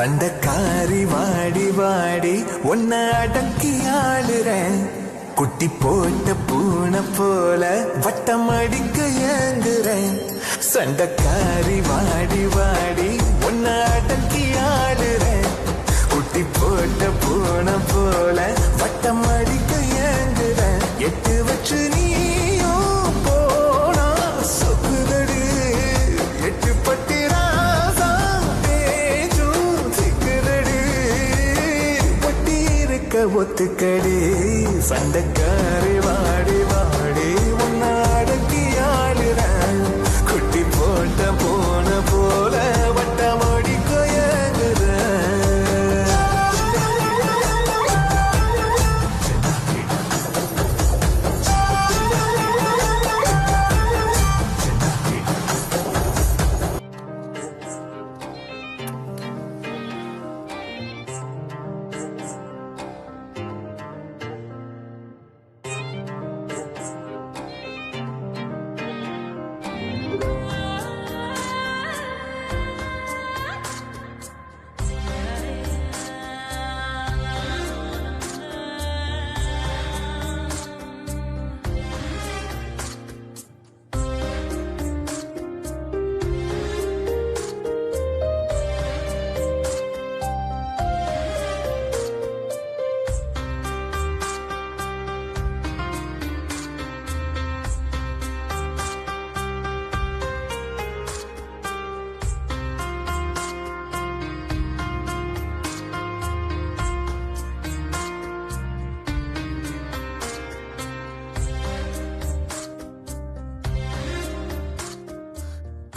சண்டக்காரி வாடி வாடி உன்னை அடக்கி ஆளுறேன். குட்டி போட்ட பூனை போல வட்டம் அடிக்க ஏங்குறேன். சண்டக்காரி வாடி வாடி உன்னை அடக்கி ஆளுறேன். குட்டி போட்ட பூனை போல வட்டம் அடிக்க ஏங்குறேன். எட்டு வச்சு நீயும் போனா சொக்குதடி எட்டு பட்டி ஒத்துக்கடி. சண்டக்காரி வாடி வாடி உன்னை அடக்கி ஆளுறேன். குட்டி போட்ட போன போல வட்டமடி கொயங்குறேன்.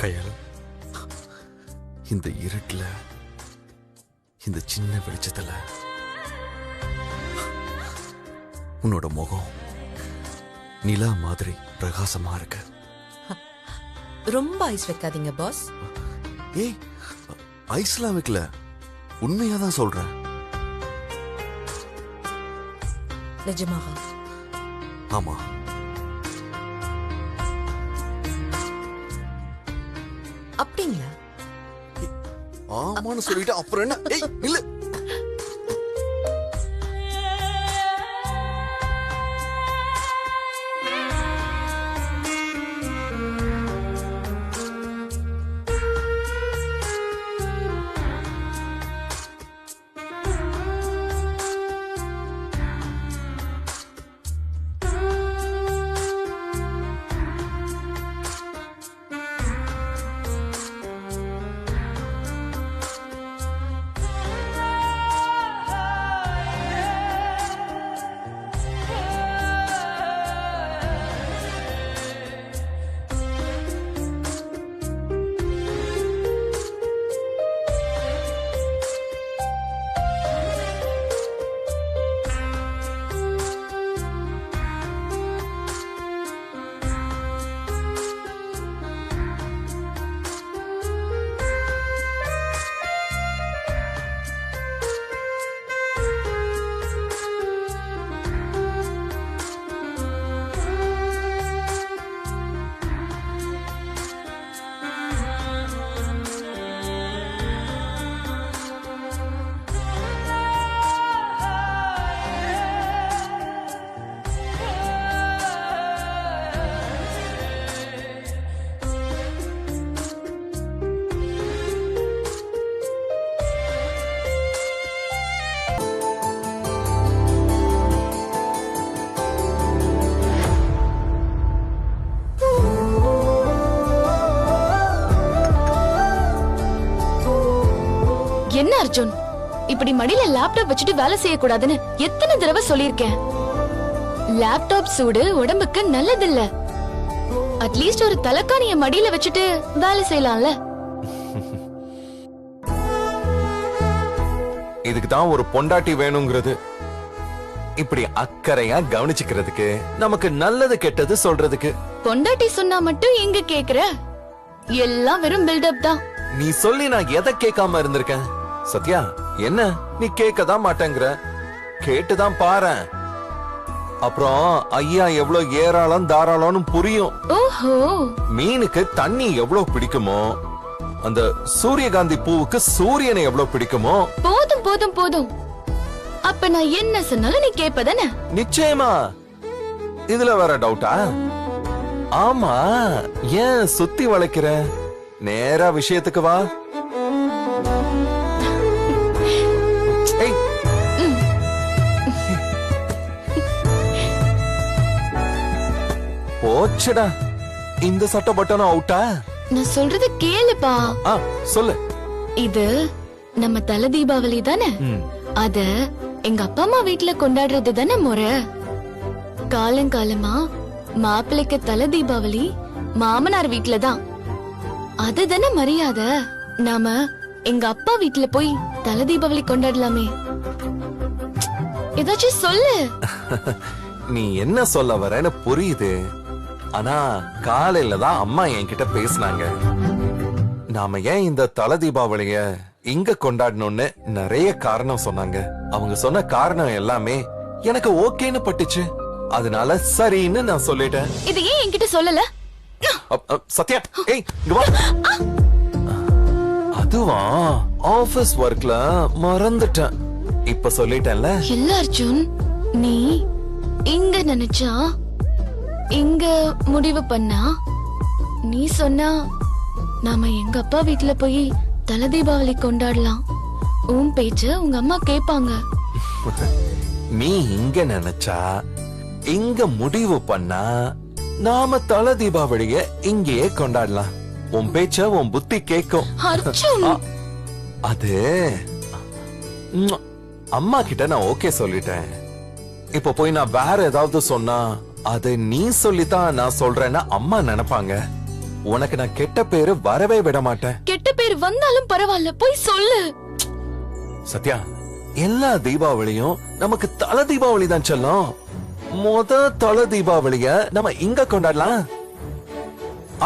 கயல், இந்த இருட்டுல இந்த சின்ன வெளிச்சத்துல உன்னோட முகம் நிலா மாதிரி பிரகாசமா இருக்கு. ரொம்ப ஐஸ் வைக்காதீங்க பாஸ். ஏய், ஐஸ்லாம் வைக்கல, உண்மையாதான் சொல்றேன். நிஜமாக? ஆமா. அப்படிங்களா? ஆமான்னு சொல்லிட்டு அப்புறம் என்ன? ஏய் இல்ல, என்ன அர்ஜுன், இப்படி மடியில லேப்டாப் வச்சுட்டு வேலை செய்யக்கூடாதுன்னு எத்தனை தடவை சொல்லியிருக்கேன். லேப்டாப் சூடு உடம்புக்கு நல்லதில்ல. அட்லீஸ்ட் ஒரு தலக்காணிய மடியில வச்சுட்டு வேலை செய்யலாம்ல. இதுக்கு தான் ஒரு பொண்டாட்டி வேணுங்கிறது. இப்படி அக்கறையா கவனிச்சுக்கிறதுக்கு, நமக்கு நல்லது கெட்டது சொல்றதுக்கு. பொண்டாட்டி சொன்னா மட்டும் எங்க கேக்குற? எல்லாம் வெறும் பில்டப் தான். நீ சொல்லி நான் எதை கேட்காம இருந்திருக்கேன்? சத்யா, என்ன நீ கேட்கதான் மாட்டேங்கிற? கேட்டுதான் பாரு. அப்புறம் ஐயா எவ்வளவு ஏராளம் தாராளம்னு புரியும். ஓஹோ, மீனுக்கு தண்ணி எவ்வளவு பிடிக்குமோ அந்த சூரியகாந்தி பூவுக்கு சூரியனை எவ்வளவு பிடிக்குமோ போதும் போதும் போதும். அப்ப நான் என்ன சொன்னாலும் நீ கேப்பதானே? நிச்சயமா. இதுல வேற டவுட்டா? ஆமா, ஏன் சுத்தி வளைக்கிற? நேரா விஷயத்துக்கு வா. ஏய். போச்சுடா, இந்த சட்டை பட்டனும் அவுட்டா? நான் சொல்றது கேளுப்பா. ஆ, சொல்லு. இது நம்ம தல தீபாவளி தானே? அத எங்க அப்பா அம்மா வீட்ல கொண்டாடுறது தானே முறை. காலங்காலமா மாப்பிள்ளைக்கு தல தீபாவளி மாமனார் வீட்ல தான். அதுதானே மரியாதை. நாம எங்க அப்பா வீட்ல போய் தல தீபாவளி கொண்டாடலாமே. ஏதாச்சும் சொல்லு. நீ என்ன சொல்ல வரேன்னு புரியுது. ஆனா காலையில தான் அம்மா என்கிட்ட பேசினாங்க. நாம ஏன் இந்த தல தீபாவளிய இங்க கொண்டாடணும்னு நிறைய காரணம் சொன்னாங்க. அவங்க சொன்ன காரணம் எல்லாமே எனக்கு ஓகேன்னு பட்டுச்சு. அதனால சரின்னு நான் சொல்லிட்டேன். இது ஏன் என்கிட்ட சொல்லல? சத்யா, ஏய் இங்க வா. அதுவா ஆபீஸ் ஒர்க்ல மறந்துட்டேன். இப்ப சொல்லிட்டேன்ல. இல்ல அர்ஜுன், நீ இங்க நினைச்சா இங்க முடிவு பண்ணா நீ சொன்னா நாம எங்க அப்பா வீட்ல போய் தல தீபாவளி கொண்டாடலாம். உன் பேச்ச உங்க அம்மா கேப்பாங்க. நீ இங்க நினைச்சா இங்க முடிவு பண்ணா நாம தல தீபாவளிய இங்கேயே கொண்டாடலாம். உன் பேச்ச உன் புத்தி கேக்கும். அர்ஜுன், அது அம்மா கிட்ட நான் ஓகே சொல்லிட்டேன். இப்ப போய் நான் வேற ஏதாவது சொன்னா அது நீ சொல்லித்தான் நான் சொல்றேன்னா அம்மா நினைப்பாங்க. உனக்கு நான் கெட்ட பேரு வரவே விட மாட்டேன். கெட்ட பேர் வந்தாலும் பரவாயில்ல, போய் சொல்லு. சத்யா, எல்லா தீபாவளியும் நமக்கு தல தீபாவளி தான் செல்லும். முத தல தீபாவளிய நம்ம இங்க கொண்டாடலாம்.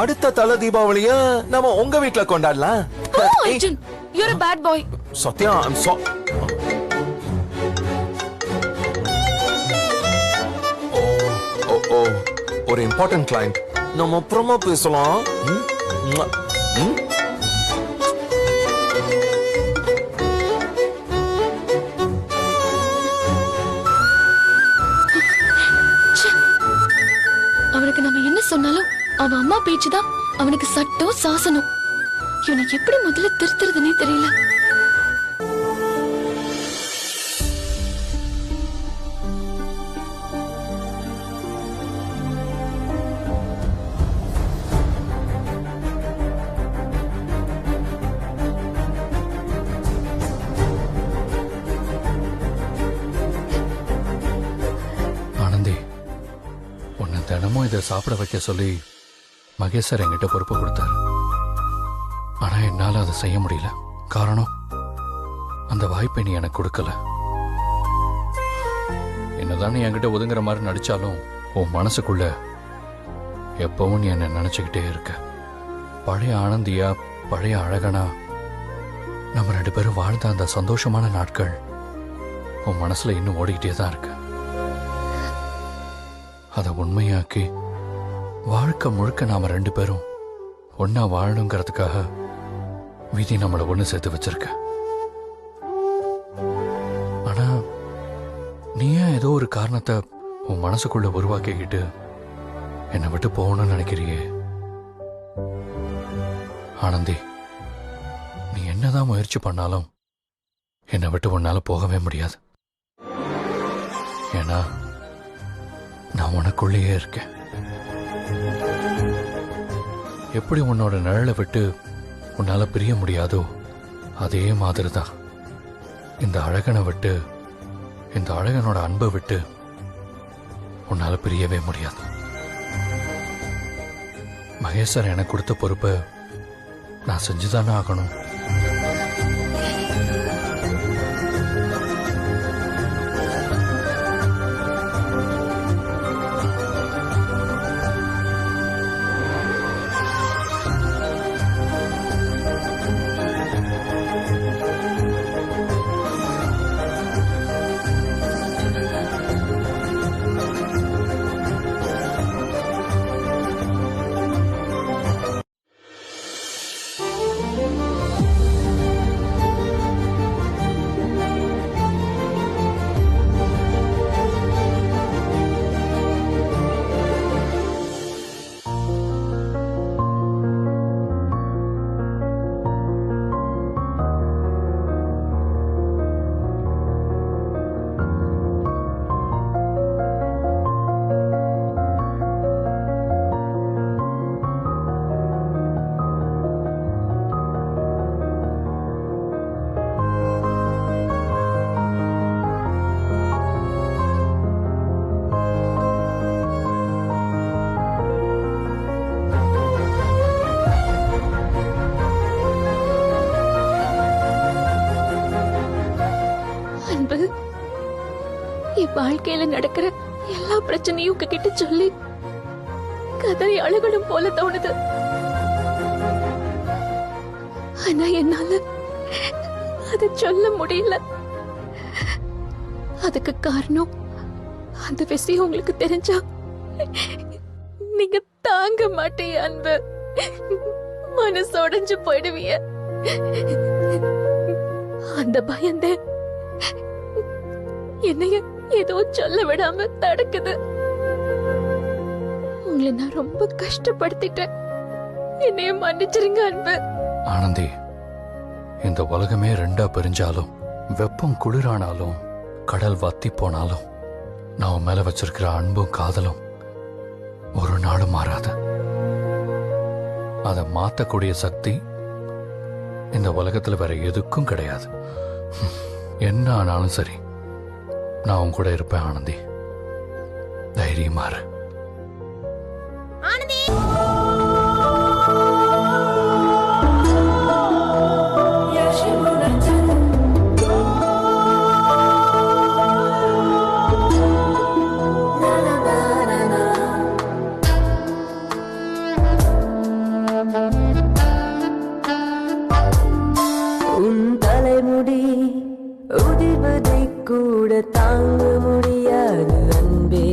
அடுத்த தல தீபாவளிய நம்ம உங்க வீட்ல கொண்டாடலாம். Arjun, you're a bad boy. Sathya, I'm so ஒரு இம்பார்ட்டன்ட் கிளையண்ட். நம்ம அப்புறமா பேசலாம். அவனுக்கு நம்ம என்ன சொன்னாலும் அவன் அம்மா பேச்சுதான் அவனுக்கு சட்டம் சாசனம். இவனை எப்படி முதல்ல திருத்துறதுன்னே தெரியல. ஆனந்தி, உன்னை தினமும் இதை சாப்பிட வைக்க சொல்லி மகேஷ் சார் என்கிட்ட பொறுப்பு கொடுத்தாரு. ஆனா என்னால அதை செய்ய முடியல. காரணம், அந்த வாய்ப்பை நீ எனக்கு கொடுக்கல. என்னதான் நீ என்கிட்ட ஒதுங்குற மாதிரி நடிச்சாலும் உன் மனசுக்குள்ள எப்பவும் நீ என்ன நினைச்சுக்கிட்டே இருக்க. பழைய ஆனந்தியா, பழைய அழகனா நம்ம 2 பேரும் வாழ்ந்த அந்த சந்தோஷமான நாட்கள் உன் மனசுல இன்னும் ஓடிக்கிட்டே தான் இருக்கு. அதை உண்மையாக்கி வாழ்க்கை முழுக்க நாம 2 பேரும் ஒன்னா வாழணுங்கிறதுக்காக விதி நம்மளை ஒண்ணு சேர்த்து வச்சிருக்க. ஆனா நீ ஏன் ஏதோ ஒரு காரணத்தை உன் மனசுக்குள்ள உருவாக்கிக்கிட்டு என்னை விட்டு போகணும்னு நினைக்கிறியே? ஆனந்தி, நீ என்னதான் முயற்சி பண்ணாலும் என்னை விட்டு உன்னால போகவே முடியாது. ஏன்னா நான் உனக்குள்ளேயே இருக்கேன். எப்படி உன்னோட நிழலை விட்டு உன்னால பிரிய முடியாதோ அதே மாதிரி தான் இந்த அழகனை விட்டு, இந்த அழகனோட அன்பை விட்டு உன்னால பிரியவே முடியாது. மகேஸ்வர் எனக்கு கொடுத்த பொறுப்பை நான் செஞ்சுதானே ஆகணும். என் வாழ்க்கையில நடக்கிற எல்லா பிரச்சனையும் உங்ககிட்ட சொல்லி கதறி அழுகணும் போல தோணுது. ஆனா என்னால அத சொல்ல முடியல. அதுக்கு காரணம் அந்த விஷயம் உங்களுக்கு தெரிஞ்சா நீங்க தாங்க மாட்டீங்க அன்பு. மனசு உடைஞ்சு போயிடுவீங்க. அந்த பயந்தே என்னைய ஏதோ சொல்ல விடாம தடுக்குது. உங்களை நான் ரொம்ப கஷ்டப்படுத்திட்டேன். என்னைய மன்னிச்சிருங்க அன்பு. ஆனந்தி, இந்த உலகமே ரெண்டா பிரிஞ்சாலும், வெப்பம் குளிரானாலும், கடல் வத்தி போனாலும், நான் உன் மேல வச்சிருக்கிற அன்பும் காதலும் ஒரு நாளும் மாறாது. அதை மாத்தக்கூடிய சக்தி இந்த உலகத்துல வேற எதுக்கும் கிடையாது. என்ன ஆனாலும் சரி, நான் உன் கூட இருப்பேன் ஆனந்தி. தைரியமா இரு. உன் தலைமுடி உதிர்வதை கூட தாங்க முடியாது அன்பே.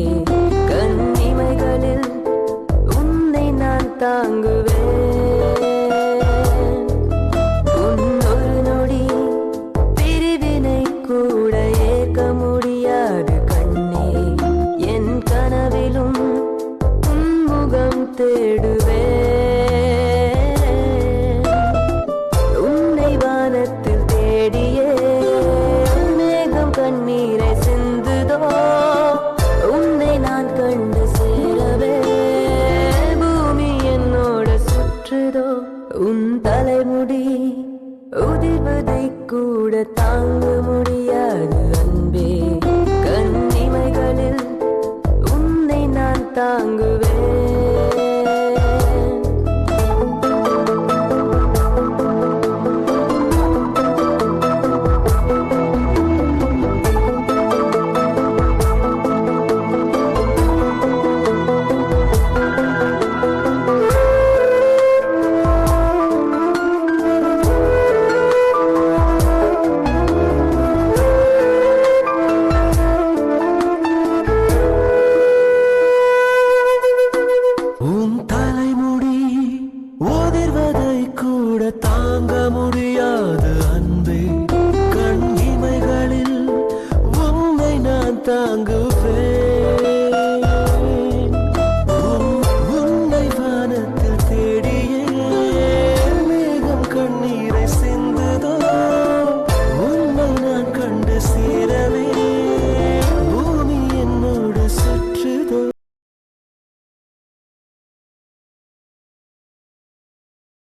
கண்ணிமைகளில் உன்னை நான் தாங்குவேன். உன் ஒரு நொடி பிரிவினை கூட ஏற்க முடியாது கண்ணே. என் கனவிலும் உன் முகம் தேடுவேன். உன்னை வானத்தில் தேடியே மேகம் கண்ணீரை சிந்துதோ. உன்னை நான் கண்டு சேரவே பூமி என்னோட சுற்றுதோ. உன் தலைமுடி உதிர்வதை கூட தாங்க முடியாது அன்பே. கண்ணிமைகளில் உன்னை நான் தாங்குவேன். உன் தலைமுடி உதிர்வதை கூட தாங்க முடியாது அன்பே. கண் இமைகளில் உன்னை நான் தாங்குவேன்.